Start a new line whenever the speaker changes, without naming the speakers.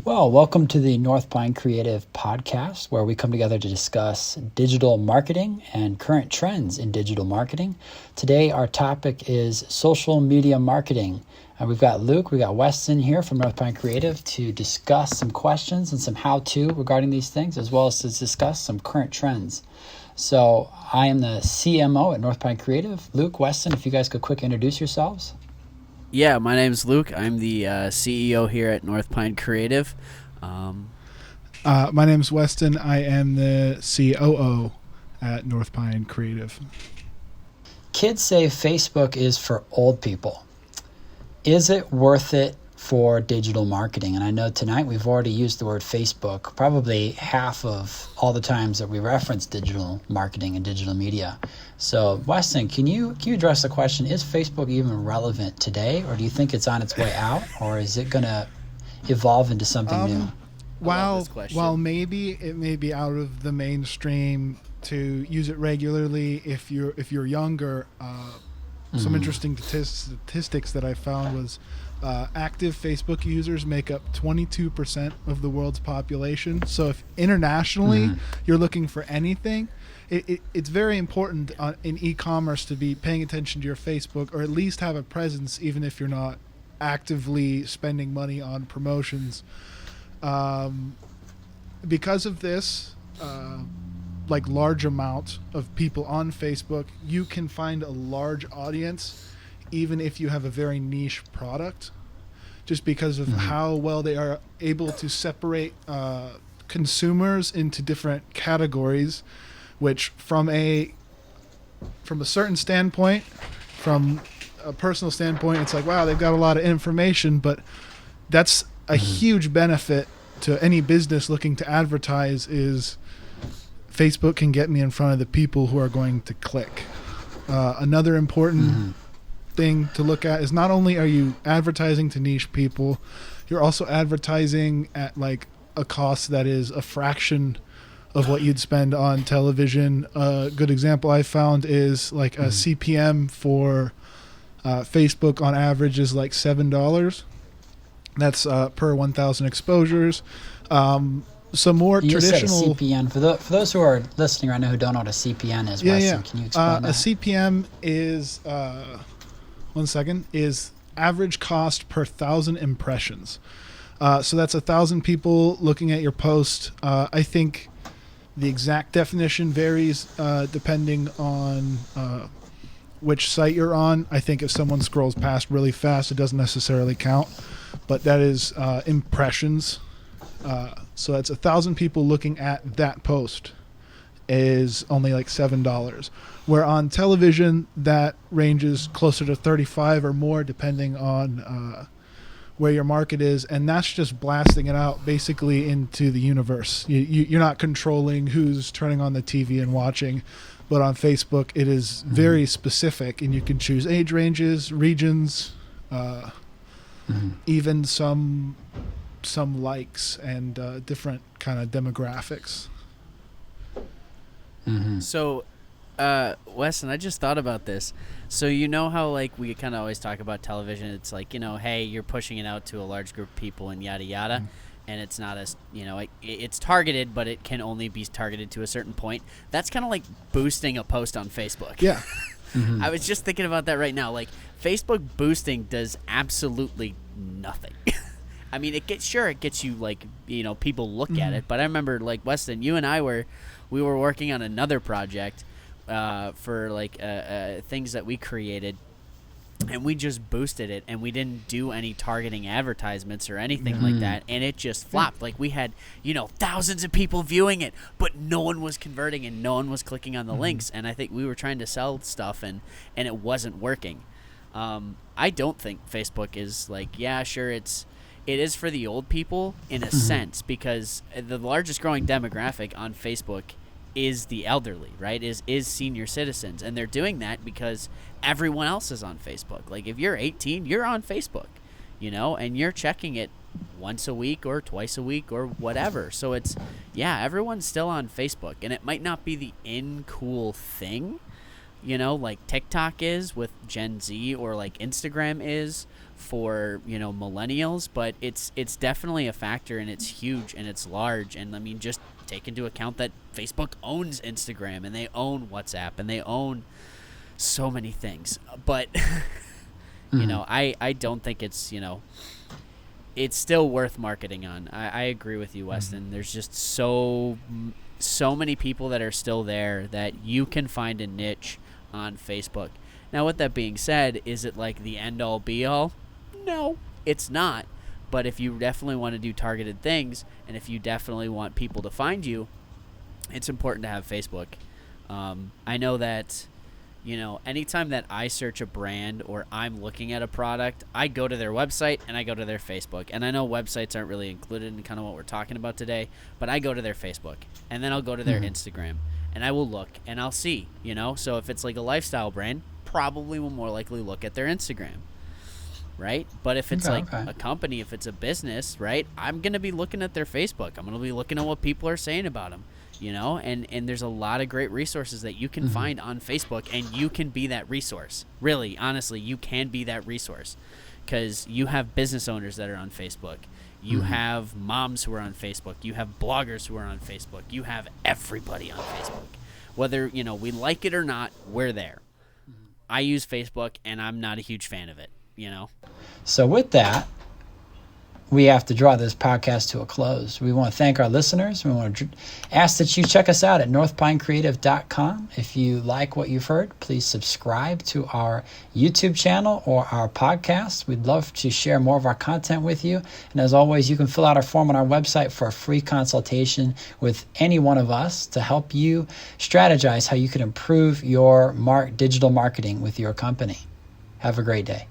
Well, welcome to the North Pine Creative Podcast, where we come together to discuss digital marketing and current trends in digital marketing. Today, our topic is social media marketing. And we've got Luke, we got Weston here from North Pine Creative to discuss some questions and some how-to regarding these things, as well as to discuss some current trends. So I am the CMO at North Pine Creative. Luke, Weston, if you guys could quick introduce yourselves.
Yeah, my name's Luke. I'm the CEO here at North Pine Creative.
My name's Weston. I am the COO at North Pine Creative.
Kids say Facebook is for old people. Is it worth it for digital marketing? And I know tonight we've already used the word Facebook probably half of all the times that we reference digital marketing and digital media. So Weston, can you address the question, is Facebook even relevant today, or do you think it's on its way out, or is it going to evolve into something new?
While maybe it may be out of the mainstream to use it regularly if you're younger, some interesting statistics that I found was active Facebook users make up 22% of the world's population. So if internationally you're looking for anything, it's very important in e-commerce to be paying attention to your Facebook, or at least have a presence, even if you're not actively spending money on promotions. Because of this, large amount of people on Facebook, you can find a large audience, even if you have a very niche product, just because of how well they are able to separate consumers into different categories, which from a certain standpoint, from a personal standpoint, it's like, wow, they've got a lot of information, but that's a huge benefit to any business looking to advertise is Facebook can get me in front of the people who are going to click. Another important thing to look at is not only are you advertising to niche people, you're also advertising at like a cost that is a fraction of what you'd spend on television. A good example I found is like a CPM for Facebook on average is like $7. That's per 1,000 exposures. Some more
you
traditional.
Said a CPN. For those who are listening right now who don't know what a CPN is, Weston, can you explain that?
A CPM is is average cost per 1,000 impressions. So that's 1,000 people looking at your post. I think the exact definition varies depending on which site you're on. I think if someone scrolls past really fast, it doesn't necessarily count, but that is impressions. So that's 1,000 people looking at that post is only like $7. Where on television, that ranges closer to 35 or more, depending on where your market is, and that's just blasting it out basically into the universe. You're not controlling who's turning on the TV and watching, but on Facebook it is very specific, and you can choose age ranges, regions, even some likes and different kind of demographics.
So, Weston, I just thought about this. So you know how like we kind of always talk about television, it's like, hey, you're pushing it out to a large group of people and yada yada, and it's not as, it's targeted, but it can only be targeted to a certain point. That's kind of like boosting a post on Facebook.
Yeah.
I was just thinking about that right now. Like, Facebook boosting does absolutely nothing. I mean, it gets you like, people look at it, but I remember like Weston, you and I were working on another project for like things that we created, and we just boosted it, and we didn't do any targeting advertisements or anything like that, and it just flopped. Like, we had thousands of people viewing it, but no one was converting and no one was clicking on the links, and I think we were trying to sell stuff and it wasn't working. I don't think Facebook is like, yeah, sure, it is for the old people in a sense, because the largest growing demographic on Facebook is the elderly, right? Is senior citizens, and they're doing that because everyone else is on Facebook. Like, if you're 18, you're on Facebook, and you're checking it once a week or twice a week or whatever. So everyone's still on Facebook, and it might not be the cool thing, like TikTok is with Gen Z, or like Instagram is for millennials, but it's definitely a factor, and it's huge and it's large. And I mean, just take into account that Facebook owns Instagram and they own WhatsApp and they own so many things, but I don't think it's it's still worth marketing on. I agree with you, Weston. There's just so many people that are still there that you can find a niche on Facebook. Now, with that being said, is it like the end all be all? No, it's not. But if you definitely want to do targeted things, and if you definitely want people to find you, it's important to have Facebook. I know that, anytime that I search a brand or I'm looking at a product, I go to their website and I go to their Facebook. And I know websites aren't really included in kind of what we're talking about today, but I go to their Facebook, and then I'll go to their Instagram, and I will look and I'll see, So if it's like a lifestyle brand, probably will more likely look at their Instagram. Right? But if it's a company, if it's a business, right, I'm going to be looking at their Facebook. I'm going to be looking at what people are saying about them, and there's a lot of great resources that you can find on Facebook, and you can be that resource. Really, honestly, you can be that resource, because you have business owners that are on Facebook. You have moms who are on Facebook. You have bloggers who are on Facebook. You have everybody on Facebook. Whether, we like it or not, we're there. I use Facebook, and I'm not a huge fan of it.
So with that, we have to draw this podcast to a close. We want to thank our listeners. We want to ask that you check us out at northpinecreative.com. If you like what you've heard, please subscribe to our YouTube channel or our podcast. We'd love to share more of our content with you. And as always, you can fill out our form on our website for a free consultation with any one of us to help you strategize how you can improve your digital marketing with your company. Have a great day.